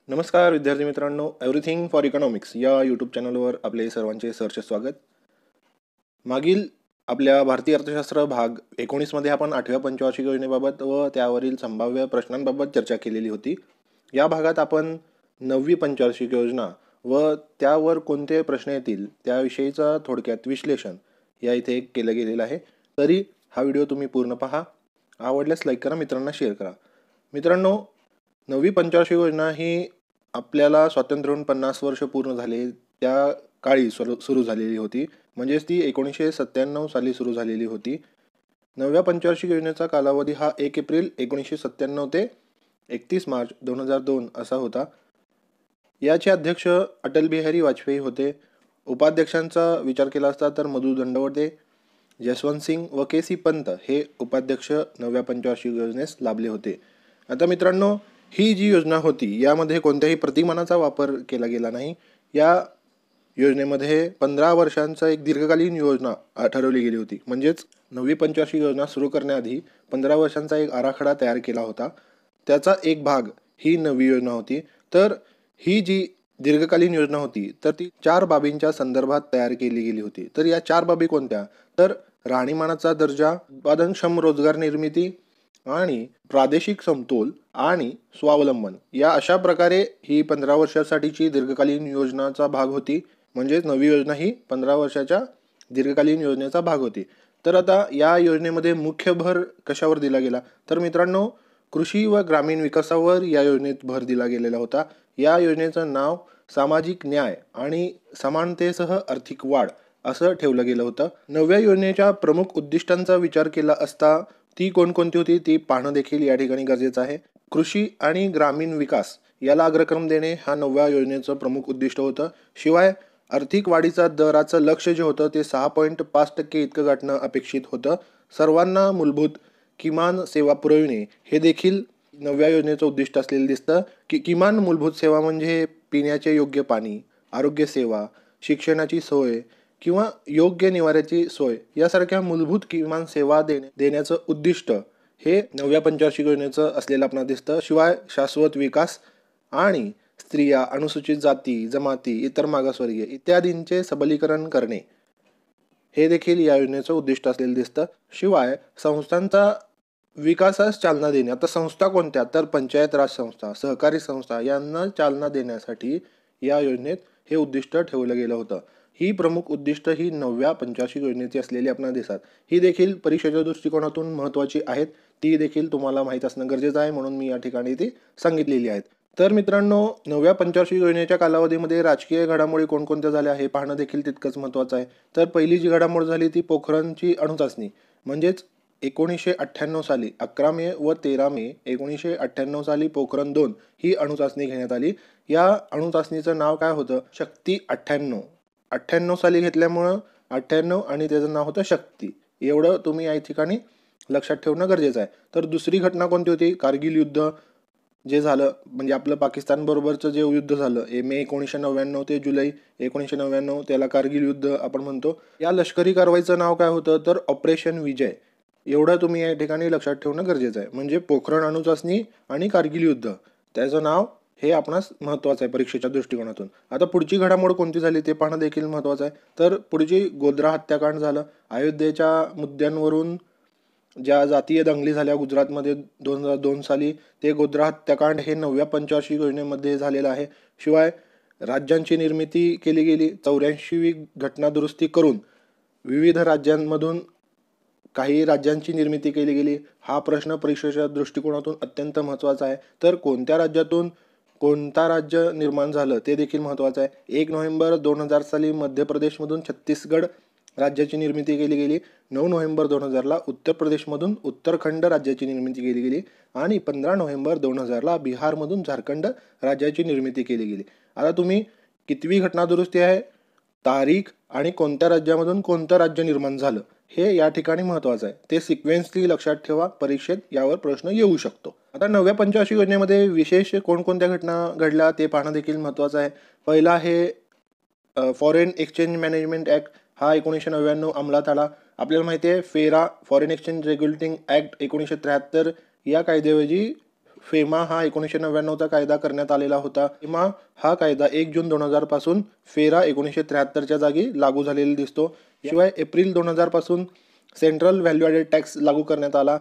नमस्कार विद्यार्थी मित्रांनो, एव्हरीथिंग फॉर इकॉनॉमिक्स या यूट्यूब चॅनलवर आपले सर्वांचे सहर्ष स्वागत. मागील आपल्या भारतीय अर्थशास्त्र भाग 19 मध्ये आपण 8व्या पंचवार्षिक योजनेबाबत व त्यावरील संभाव्य प्रश्नांबाबत चर्चा केलेली होती. या भागात आपण 9वी पंचवार्षिक योजना व त्यावर कोणते प्रश्न येतील त्याविषयीचा थोडक्यात विश्लेषण या इथे केलं गेलेलं आहे. तरी हा व्हिडिओ तुम्ही पूर्ण पहा. आवडल्यास लाईक करा, मित्रांना शेअर करा. मित्रांनो, 9वी पंचवार्षिक योजना ही आपल्याला स्वातंत्र्य होऊन 50 वर्ष पूर्ण झाले त्या काळी सुरू झालेली होती. म्हणजेच ती 1997 साली सुरू झालेली होती. 9व्या पंचवार्षिक योजनेचा कालावधी हा 1 एप्रिल 1997 ते 31 मार्च 2002 असा होता. याचे अध्यक्ष अटल बिहारी वाजपेयी होते. उपाध्यक्षांचा विचार केला असता तर मधु दंडवते, जसवंत सिंग व के.सी. पंत हे उपाध्यक्ष 9व्या पंचवार्षिक योजनेस लाभले होते. आता मित्रांनो, ही जी योजना होती यामध्ये कोणत्याही प्रतिमानाचा वापर केला गेला नाही. या योजनेमध्ये 15 वर्षांचा एक दीर्घकालीन योजना ठरवली गेली होती. म्हणजेच 9वी पंचवार्षिक योजना सुरू करण्याआधी 15 वर्षांचा एक आराखडा तयार केला होता. त्याचा एक भाग ही नवी योजना होती. तर ही जी दीर्घकालीन योजना होती तर ती 4 बाबींच्या संदर्भात तयार केली गेली होती. तर या 4 बाबी कोणत्या? तर राहणीमानाचा दर्जा, उत्पादनक्षम रोजगार निर्मिती आणि प्रादेशिक समतोल आणि स्वावलंबन, या अशा प्रकारे ही 15 वर्षासाठीची दीर्घकालीन योजनाचा भाग होती. म्हणजेच नवी योजना ही 15 वर्षाच्या दीर्घकालीन योजनेचा भाग होती. तर आता या योजनेमध्ये मुख्य भर कशावर दिला गेला? तर मित्रांनो, कृषी व ग्रामीण विकासावर या योजनेत भर दिला गेलेला होता. या योजनेचं नाव सामाजिक न्याय आणि समानतेसह आर्थिक वाढ असं ठेवलं गेलं होतं. नव्या योजनेच्या प्रमुख उद्दिष्टांचा विचार केला असता ती कोणकोणती होती ती पाहणं देखील या ठिकाणी गरजेचं आहे. कृषी आणि ग्रामीण विकास याला अग्रक्रम देणे हा नव्या योजनेचं प्रमुख उद्दिष्ट होतं. शिवाय आर्थिक वाढीचा दराचं लक्ष जे होतं ते 6.5% इतकं गाठणं अपेक्षित होतं. सर्वांना मूलभूत किमान सेवा पुरविणे हे देखील नव्या योजनेचं उद्दिष्ट असलेलं दिसतं. किमान मूलभूत सेवा म्हणजे पिण्याचे योग्य पाणी, आरोग्य सेवा, शिक्षणाची सोय किंवा योग्य निवाऱ्याची सोय यासारख्या मूलभूत किमान सेवा देण्याचं उद्दिष्ट हे नव्या पंचवार्षिक योजनेचं असलेलं आपल्याला दिसतं. शिवाय शाश्वत विकास आणि स्त्रिया, अनुसूचित जाती, जमाती, इतर मागासवर्गीय इत्यादींचे सबलीकरण करणे हे देखील या योजनेचं उद्दिष्ट असलेलं दिसतं. शिवाय संस्थांचा विकासास चालना देणे. आता संस्था कोणत्या? तर पंचायत राज संस्था, सहकारी संस्था यांना चालना देण्यासाठी या योजनेत हे उद्दिष्ट ठेवलं गेलं होतं. ही प्रमुख उद्दिष्ट ही 9व्या पंचवार्षिक योजनेची असलेली आपल्याला दिसतात. ही देखील परीक्षेच्या दृष्टिकोनातून महत्त्वाची आहेत. ती देखील तुम्हाला माहीत असणं गरजेचं आहे, म्हणून मी या ठिकाणी ती सांगितलेली आहेत. तर मित्रांनो, 9व्या पंचवार्षिक योजनेच्या कालावधीमध्ये राजकीय घडामोडी कोणकोणत्या झाल्या हे पाहणं देखील तितकंच महत्त्वाचं आहे. तर पहिली जी घडामोड झाली ती पोखरणची अणुचाचणी. म्हणजेच 1998 साली 11 मे व 13 मे 1998 साली पोखरण 2 ही अणुचाचणी घेण्यात आली. या अणुचाचणीचं नाव काय होतं? शक्ती 98. 98 साली घेतल्यामुळं 98 आणि त्याचं नाव होतं शक्ती. एवढं तुम्ही या ठिकाणी लक्षात ठेवणं गरजेचं आहे. तर दुसरी घटना कोणती होती? कारगिल युद्ध जे झालं, म्हणजे आपलं पाकिस्तान बरोबरचं जे युद्ध झालं मे 1999 ते जुलै 1999, त्याला कारगिल युद्ध आपण म्हणतो. या लष्करी कारवाईचं नाव काय होतं? तर ऑपरेशन विजय. एवढं तुम्ही या ठिकाणी लक्षात ठेवणं गरजेचं आहे. म्हणजे पोखरण अणुचाचणी आणि कारगिल युद्ध त्याचं नाव हे आपणास महत्त्वाचं आहे परीक्षेच्या दृष्टिकोनातून. आता पुढची घडामोड कोणती झाली ते पाहणं देखील महत्त्वाचं आहे. तर पुढची गोध्रा हत्याकांड झालं. अयोध्येच्या मुद्द्यांवरून ज्या जातीय दंगली झाल्या गुजरातमध्ये 2002 साली, ते गोध्रा हत्याकांड हे 9व्या पंचवार्षिक योजनेमध्ये झालेलं आहे. शिवाय राज्यांची निर्मिती केली गेली. 84वी घटना दुरुस्ती करून विविध राज्यांमधून काही राज्यांची निर्मिती केली गेली. हा प्रश्न परीक्षेच्या दृष्टिकोनातून अत्यंत महत्त्वाचा आहे. तर कोणत्या राज्यातून कोणता राज्य निर्माण झालं ते देखील महत्त्वाचं आहे. 1 नोव्हेंबर 2000 साली मध्य प्रदेशमधून छत्तीसगड राज्याची निर्मिती केली गेली. 9 नोव्हेंबर 2000ला उत्तर प्रदेशमधून उत्तराखंड राज्याची निर्मिती केली गेली आणि 15 नोव्हेंबर 2000ला बिहारमधून झारखंड राज्याची निर्मिती केली गेली. आता तुम्ही कितवी घटना दुरुस्ती आहे, तारीख आणि कोणत्या राज्यामधून कोणतं राज्य निर्माण झालं हे या ठिकाणी महत्त्वाचं आहे. ते सिक्वेन्सली लक्षात ठेवा, परीक्षेत यावर प्रश्न येऊ शकतो. आता 9व्या पंचवार्षिक योजनेमध्ये विशेष कोणकोणत्या घटना घडल्या ते पाहणं देखील महत्त्वाचं आहे. पहिला आहे फॉरेन एक्सचेंज मॅनेजमेंट ॲक्ट. हा 1999 अंमलात आला. आपल्याला माहिती आहे फेरा, फॉरेन एक्सचेंज रेग्युलेटिंग ॲक्ट 1973 या कायद्याऐवजी फेमा हा 1999चा कायदा करण्यात आलेला होता. फेमा हा कायदा 1 जून 2000 पासून फेरा 1973च्या जागी लागू झालेला दिसतो. शिवाय एप्रिल 2000 पासून सेंट्रल व्हॅल्यू ॲडेड टॅक्स लागू करण्यात आला.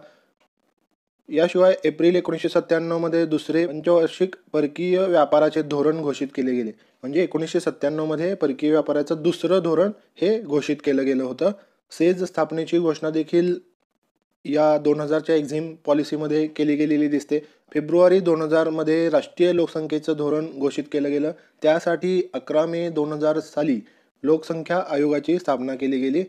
याशिवाय एप्रिल 1997 मध्ये दुसरे पंचवार्षिक परकीय व्यापाराचे धोरण घोषित केले गेले. म्हणजे 1997 मध्ये परकीय व्यापाराचं दुसरं धोरण हे घोषित केलं गेलं होतं. सेज स्थापनेची घोषणा देखील या 2000च्या एक्झिम पॉलिसीमध्ये केली गेलेली दिसते. फेब्रुवारी 2000 मध्ये राष्ट्रीय लोकसंख्येचं धोरण घोषित केलं गेलं. त्यासाठी 11 मे 2000 साली लोकसंख्या आयोगाची स्थापना केली गेली.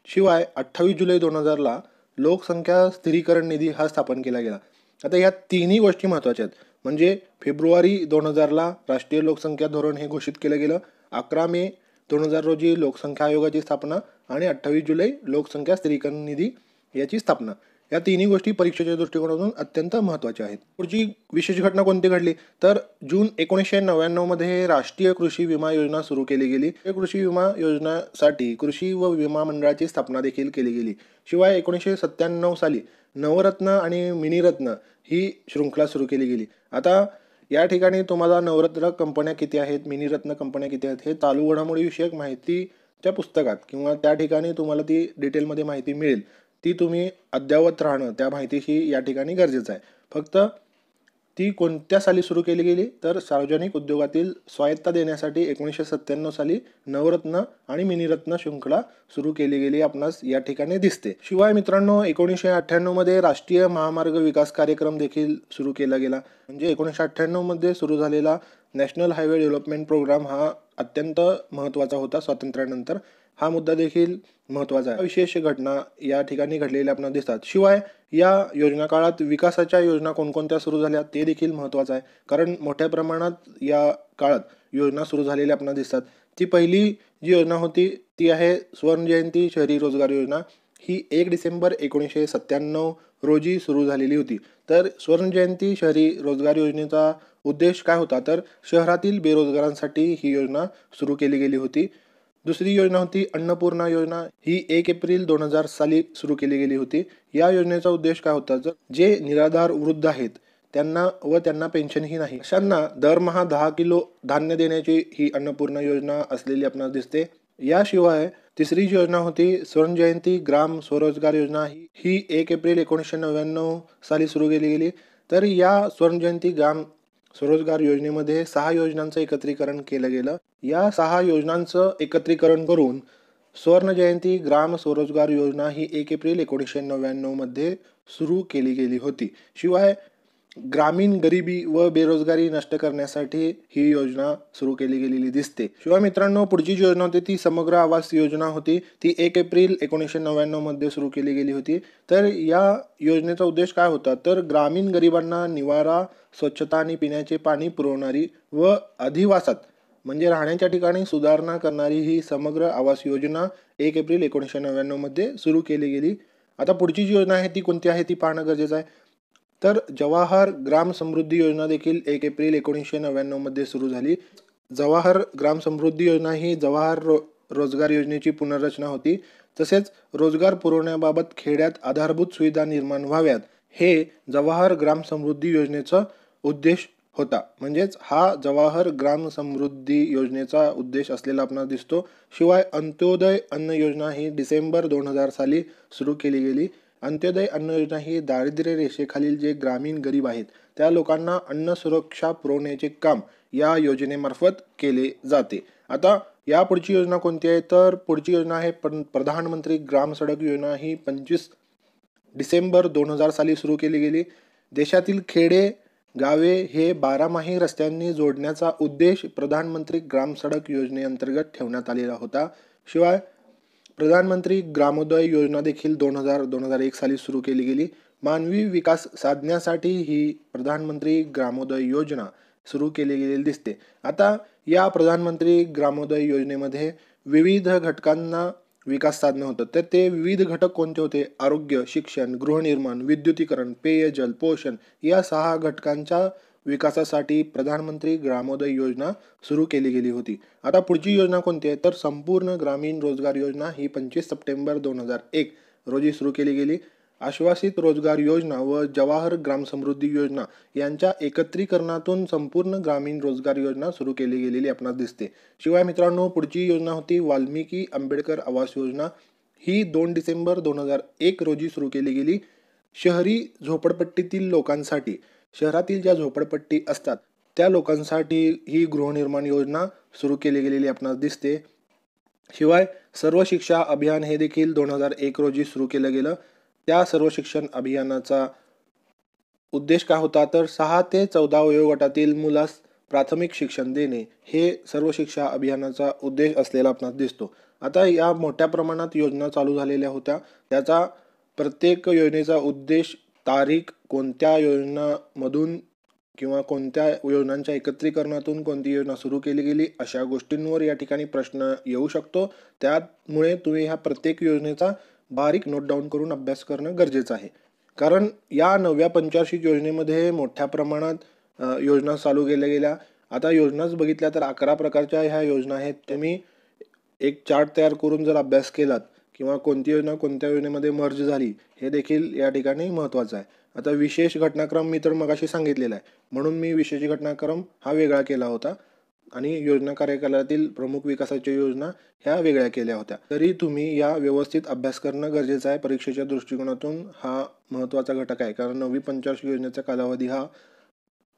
शिवाय 28 जुलै 2000ला लोकसंख्या स्थिरीकरण निधी हा स्थापन केला गेला. आता या तिन्ही गोष्टी महत्त्वाच्या आहेत. म्हणजे फेब्रुवारी 2000ला राष्ट्रीय लोकसंख्या धोरण हे घोषित केलं गेलं, 11 मे 2000 रोजी लोकसंख्या आयोगाची स्थापना आणि 28 जुलै लोकसंख्या स्थिरीकरण निधी याची स्थापना. या तिन्ही गोष्टी परीक्षेच्या दृष्टिकोनातून अत्यंत महत्त्वाच्या आहेत. पुढची विशेष घटना कोणती घडली तर जून 1999 मध्ये राष्ट्रीय कृषी विमा योजना सुरू केली गेली. कृषी विमा योजनासाठी कृषी व विमा मंडळाची स्थापना देखील केली गेली. शिवाय 1997 साली नवरत्न आणि मिनीरत्न ही शृंखला सुरू केली गेली. आता या ठिकाणी तुम्हाला नवरत्न कंपन्या किती आहेत, मिनीरत्न कंपन्या किती आहेत हे चालू घडामोडी विषयक माहितीच्या पुस्तकात किंवा त्या ठिकाणी तुम्हाला ती डिटेलमध्ये माहिती मिळेल. ती तुम्ही अद्ययावत राहणं त्या माहितीशी या ठिकाणी गरजेचं आहे. फक्त ती कोणत्या साली सुरू केली गेली तर सार्वजनिक उद्योगातील स्वायत्ता देण्यासाठी 1997 साली नवरत्न आणि मिनीरत्न शृंखला सुरू केली गेली आपणास या ठिकाणी दिसते. शिवाय मित्रांनो 1998 मध्ये राष्ट्रीय महामार्ग विकास कार्यक्रम देखील सुरू केला गेला. म्हणजे 1998 मध्ये सुरू झालेला नॅशनल हायवे डेव्हलपमेंट प्रोग्राम हा अत्यंत महत्त्वाचा होता. स्वातंत्र्यानंतर हा मुद्दा देखील महत्त्वाचा आहे. विशेष घटना या ठिकाणी घडलेल्या आपल्याला दिसतात. शिवाय या योजना काळात विकासाच्या योजना कोणकोणत्या सुरू झाल्या ते देखील महत्त्वाचं आहे. कारण मोठ्या प्रमाणात या काळात योजना सुरू झालेल्या आपल्याला दिसतात. ती पहिली जी योजना होती ती आहे सुवर्णजयंती शहरी रोजगार योजना. ही 1 डिसेंबर 1997 रोजी सुरू झालेली होती. तर सुवर्णजयंती शहरी रोजगार योजनेचा उद्देश काय होता तर शहरातील बेरोजगारांसाठी ही योजना सुरू केली गेली होती. दुसरी योजना होती अन्नपूर्णा योजना. ही 1 एप्रिल 2000 साली सुरू केली गेली होती. या योजनेचा उद्देश काय होता तर जे निराधार वृद्ध आहेत त्यांना पेन्शनही नाही अशांना दरमहा 10 किलो धान्य देण्याची ही अन्नपूर्णा योजना असलेली आपणास दिसते. याशिवाय तिसरी जी योजना होती सुवर्णजयंती ग्राम स्वरोजगार योजना. ही 1 एप्रिल 1999 साली सुरू केली गेली. तर या सुवर्णजयंती ग्राम स्वरोजगार योजनेमध्ये 6 योजनांचं एकत्रीकरण केलं गेलं. या 6 योजनांचं एकत्रीकरण करून सुवर्णजयंती ग्राम स्वरोजगार योजना ही 1 एप्रिल 1999 मध्ये सुरू केली गेली होती. शिवाय ग्रामीण गरिबी व बेरोजगारी नष्ट करण्यासाठी ही योजना सुरू केली गेलेली दिसते. शिवाय मित्रांनो पुढची जी योजना होती ती समग्र आवास योजना होती. ती 1 एप्रिल 1999 मध्ये सुरू केली गेली होती. तर या योजनेचा उद्देश काय होता तर ग्रामीण गरिबांना निवारा, स्वच्छता आणि पिण्याचे पाणी पुरवणारी व अधिवासात म्हणजे राहण्याच्या ठिकाणी सुधारणा करणारी ही समग्र आवास योजना 1 एप्रिल 1999 मध्ये सुरू केली गेली. आता पुढची जी योजना आहे ती कोणती आहे ती पाहणं गरजेचं आहे. तर जवाहर ग्राम समृद्धी योजना देखील 1 एप्रिल 1999 मध्ये सुरू झाली. जवाहर ग्राम समृद्धी योजना ही जवाहर रोजगार योजनेची पुनर्रचना होती. तसेच रोजगार पुरवण्याबाबत खेड्यात आधारभूत सुविधा निर्माण व्हाव्यात हे जवाहर ग्राम समृद्धी योजनेचा उद्देश होता. म्हणजेच हा जवाहर ग्राम समृद्धी योजनेचा उद्देश असलेला आपल्याला दिसतो. शिवाय अंत्योदय अन्न योजना ही डिसेंबर 2000 साली सुरू केली गेली. अंत्योदय अन्न योजना ही दारिद्र्य रेषेखालील जे ग्रामीण गरीब आहेत त्या लोकांना अन्न सुरक्षा पुरवण्याचे काम या योजनेमार्फत केले जाते. आता या पुढची योजना कोणती आहे तर पुढची योजना आहे प्रधानमंत्री ग्राम सडक योजना. ही 25 डिसेंबर 2000 साली सुरू केली गेली. देशातील खेडे गावे हे 12माही रस्त्यांनी जोडण्याचा उद्देश प्रधानमंत्री ग्राम सडक योजनेअंतर्गत ठेवण्यात आलेला होता. शिवाय प्रधानमंत्री ग्रामोदय योजना देखील 2001 साली सुरू केली गेली. मानवी विकास साधण्यासाठी ही प्रधानमंत्री ग्रामोदय योजना सुरू केली गेलेली दिसते. आता या प्रधानमंत्री ग्रामोदय योजनेमध्ये विविध घटकांना विकास साधणं होतं. तर ते विविध घटक कोणते होते आरोग्य, शिक्षण, गृहनिर्माण, विद्युतीकरण, पेयजल, पोषण या 6 घटकांच्या विकासासाठी प्रधानमंत्री ग्रामोदय योजना सुरू केली गेली होती. आता पुढची योजना कोणती आहे तर संपूर्ण ग्रामीण रोजगार योजना. ही 25 सप्टेंबर 2001 रोजी सुरू केली गेली. आश्वासित रोजगार योजना व जवाहर ग्राम समृद्धी योजना यांच्या एकत्रीकरणातून संपूर्ण ग्रामीण रोजगार योजना सुरू केली गेलेली आपणास दिसते. शिवाय मित्रांनो, पुढची योजना होती वाल्मिकी आंबेडकर आवास योजना. ही 2 डिसेंबर 2001 रोजी सुरू केली गेली. शहरी झोपडपट्टीतील लोकांसाठी, शहरातील ज्या झोपडपट्टी असतात त्या लोकांसाठी ही गृहनिर्माण योजना सुरू केली गेलेली आपणास दिसते. शिवाय सर्व शिक्षा अभियान हे देखील 2001 रोजी सुरू केलं गेलं. त्या सर्व शिक्षण अभियानाचा उद्देश काय होता, तर 6 ते 14 वयोगटातील मुलास प्राथमिक शिक्षण देणे हे सर्व शिक्षा अभियानाचा उद्देश असलेला आपणास दिसतो. आता या मोठ्या प्रमाणात योजना चालू झालेल्या होत्या. त्याचा प्रत्येक योजनेचा उद्देश, तारीख, कोणत्या योजनामधून किंवा कोणत्या योजनांच्या एकत्रीकरणातून कोणती योजना सुरू केली गेली, अशा गोष्टींवर या ठिकाणी प्रश्न येऊ शकतो. त्यामुळे तुम्ही ह्या प्रत्येक योजनेचा बारीक नोट डाऊन करून अभ्यास करणं गरजेचं आहे. कारण या नव्या पंचवार्षिक योजनेमध्ये मोठ्या प्रमाणात योजना चालू केल्या गेल्या. आता योजनाच बघितल्या तर 11 प्रकारच्या ह्या योजना आहेत. तुम्ही एक चार्ट तयार करून जर अभ्यास केलात किंवा कोणती योजना कोणत्या योजनेमध्ये मर्ज झाली हे देखील या ठिकाणी महत्त्वाचं आहे. आता विशेष घटनाक्रम मी तर मगाशी सांगितलेला आहे, म्हणून मी विशेष घटनाक्रम हा वेगळा केला होता आणि योजना कार्यकालातील प्रमुख विकासाच्या योजना ह्या वेगळ्या केल्या होत्या. तरी तुम्ही या व्यवस्थित अभ्यास करणं गरजेचं आहे. परीक्षेच्या दृष्टिकोनातून हा महत्त्वाचा घटक आहे, कारण 9वी पंचवार्षिक योजनेचा कालावधी हा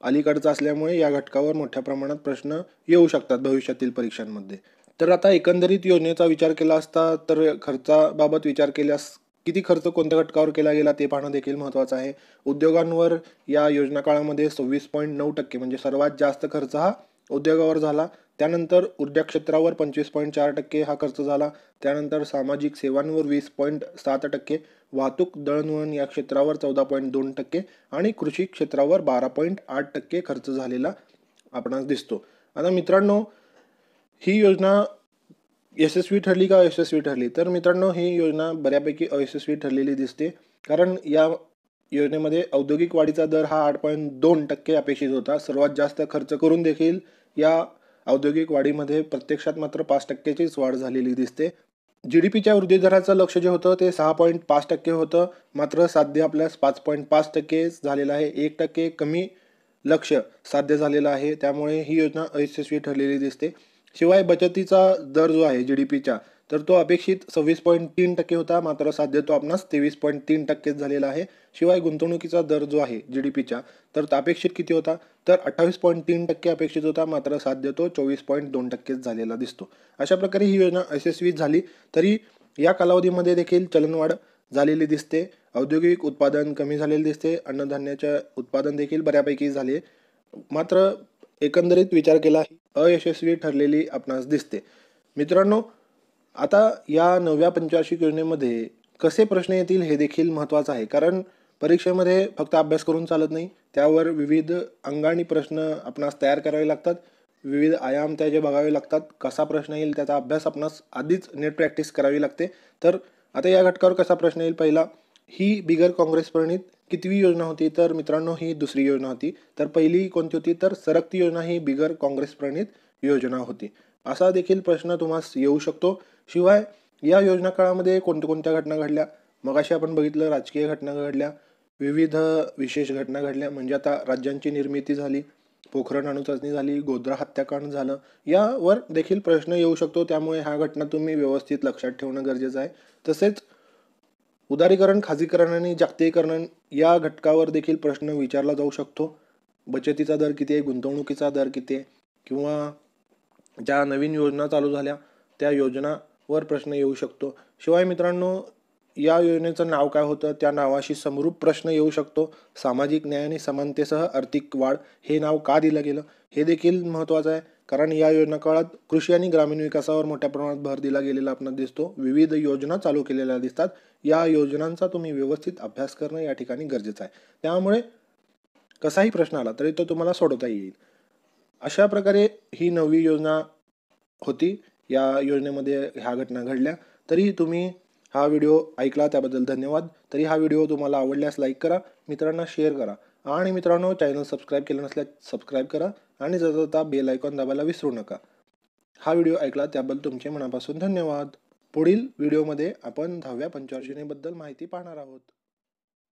अलीकडचा असल्यामुळे या घटकावर मोठ्या प्रमाणात प्रश्न येऊ शकतात भविष्यातील परीक्षांमध्ये. तर आता एकंदरीत योजनेचा विचार केला असता तर खर्चाबाबत विचार केल्यास किती खर्च कोणत्या घटकावर केला गेला ते पाहणं देखील महत्त्वाचं आहे. उद्योगांवर या योजना काळामध्ये 26.9% म्हणजे सर्वात जास्त खर्च हा उद्योगावर झाला. त्यानंतर ऊर्जा क्षेत्रावर 25.4% हा खर्च झाला. त्यानंतर सामाजिक सेवांवर 20.7%, वाहतूक दळणवळण या क्षेत्रावर 14.2% आणि कृषी क्षेत्रावर 12.8% खर्च झालेला आपणास दिसतो. आता मित्रांनो, ही योजना यशस्वी ठरली का अयशस्वी ठरली, तर मित्रांनो ही योजना बऱ्यापैकी अयशस्वी ठरलेली दिसते. कारण या योजनेमध्ये औद्योगिक वाढीचा दर हा 8.2% अपेक्षित होता. सर्वात जास्त खर्च करून देखील या औद्योगिक वाढीमध्ये प्रत्यक्षात मात्र 5%चीच वाढ झालेली दिसते. GDPच्या वृद्धी दराचं लक्ष जे होतं ते 6.5% होतं, मात्र साध्य आपल्यास 5.5% झालेलं आहे. 1% कमी लक्ष साध्य झालेलं आहे. त्यामुळे ही योजना अयशस्वी ठरलेली दिसते. शिवाय बचतीचा दर जो आहे GDPच्या, तर तो अपेक्षित 26.3% होता, मात्र साध्य तो आपणास 23.3% झालेला आहे. शिवाय गुंतवणुकीचा दर जो आहे GDPच्या, तर अपेक्षित किती होता, तर 28.3% अपेक्षित होता, मात्र साध्य तो 24.2% झालेला दिसतो. अशा प्रकारे ही योजना यशस्वी झाली. तरी या कालावधीमध्ये देखील चलनवाढ झालेली दिसते. औद्योगिक उत्पादन कमी झालेले दिसते. अन्नधान्याचे उत्पादन देखील बऱ्यापैकी झाले. मात्र एकंदरीत विचार केला अयशस्वी ठरलेली आपणास दिसते. मित्रांनो, आता या 9व्या पंचवार्षिक योजनेमध्ये कसे प्रश्न येतील हे देखील महत्त्वाचं आहे. कारण परीक्षेमध्ये फक्त अभ्यास करून चालत नाही, त्यावर विविध अंगाने प्रश्न आपणास तयार करावे लागतात. विविध आयाम त्याचे बघावे लागतात. कसा प्रश्न येईल त्याचा अभ्यास आपणास आधीच नेट प्रॅक्टिस करावी लागते. तर आता या घटकावर कसा प्रश्न येईल, पहिला, ही बिगर काँग्रेस प्रणीत कितवी योजना होती, तर मित्रांनो ही दुसरी योजना होती. तर पहिली कोणती होती, तर सरकती योजना ही बिगर काँग्रेस प्रणीत योजना होती. असा देखील प्रश्न तुम्हाला येऊ शकतो. शिवाय या योजना काळामध्ये कोणत्या घटना घडल्या, मगाशी आपण बघितलं राजकीय घटना घडल्या, विविध विशेष घटना घडल्या. म्हणजे आता राज्यांची निर्मिती झाली, पोखरण अणुचाचणी झाली, गोध्रा हत्याकांड झालं, यावर देखील प्रश्न येऊ शकतो. त्यामुळे ह्या घटना तुम्ही व्यवस्थित लक्षात ठेवणं गरजेचं आहे. तसेच उदारीकरण, खाजगीकरण आणि जागतिकीकरण या घटकावर देखील प्रश्न विचारला जाऊ शकतो. बचतीचा दर किती आहे, गुंतवणुकीचा दर किती आहे, किंवा ज्या नवीन योजना चालू झाल्या त्या योजनावर प्रश्न येऊ शकतो. शिवाय मित्रांनो, या योजनेचं नाव काय होतं, त्या नावाशी समरूप प्रश्न येऊ शकतो. सामाजिक न्याय आणि समानतेसह आर्थिक वाढ हे नाव का दिलं गेलं हे देखील महत्त्वाचं आहे. कारण या योजना काळात कृषी आणि ग्रामीण विकासावर मोठ्या प्रमाणात भर दिला गेलेला आपल्याला दिसतो. विविध योजना चालू केलेल्या दिसतात. या योजनांचा तुम्ही व्यवस्थित अभ्यास करणं या ठिकाणी गरजेचं आहे. त्यामुळे कसाही प्रश्न आला तरी तो तुम्हाला सोडवता येईल. अशा प्रकारे ही 9वी योजना होती. या योजनेमध्ये ह्या घटना घडल्या. तरी तुम्ही हा व्हिडिओ ऐकला त्याबद्दल धन्यवाद. तरी हा व्हिडिओ तुम्हाला आवडल्यास लाईक करा, मित्रांना शेअर करा आणि मित्रांनो चॅनल सबस्क्राईब केलं नसल्यास सबस्क्राईब करा आणि जाता बेल आयकॉन दाबायला विसरू नका. हा व्हिडिओ ऐकला त्याबद्दल तुमचे मनापासून धन्यवाद. पुढील व्हिडिओमध्ये आपण 10व्या पंचवार्षिक योजनेबद्दल माहिती पाहणार आहोत.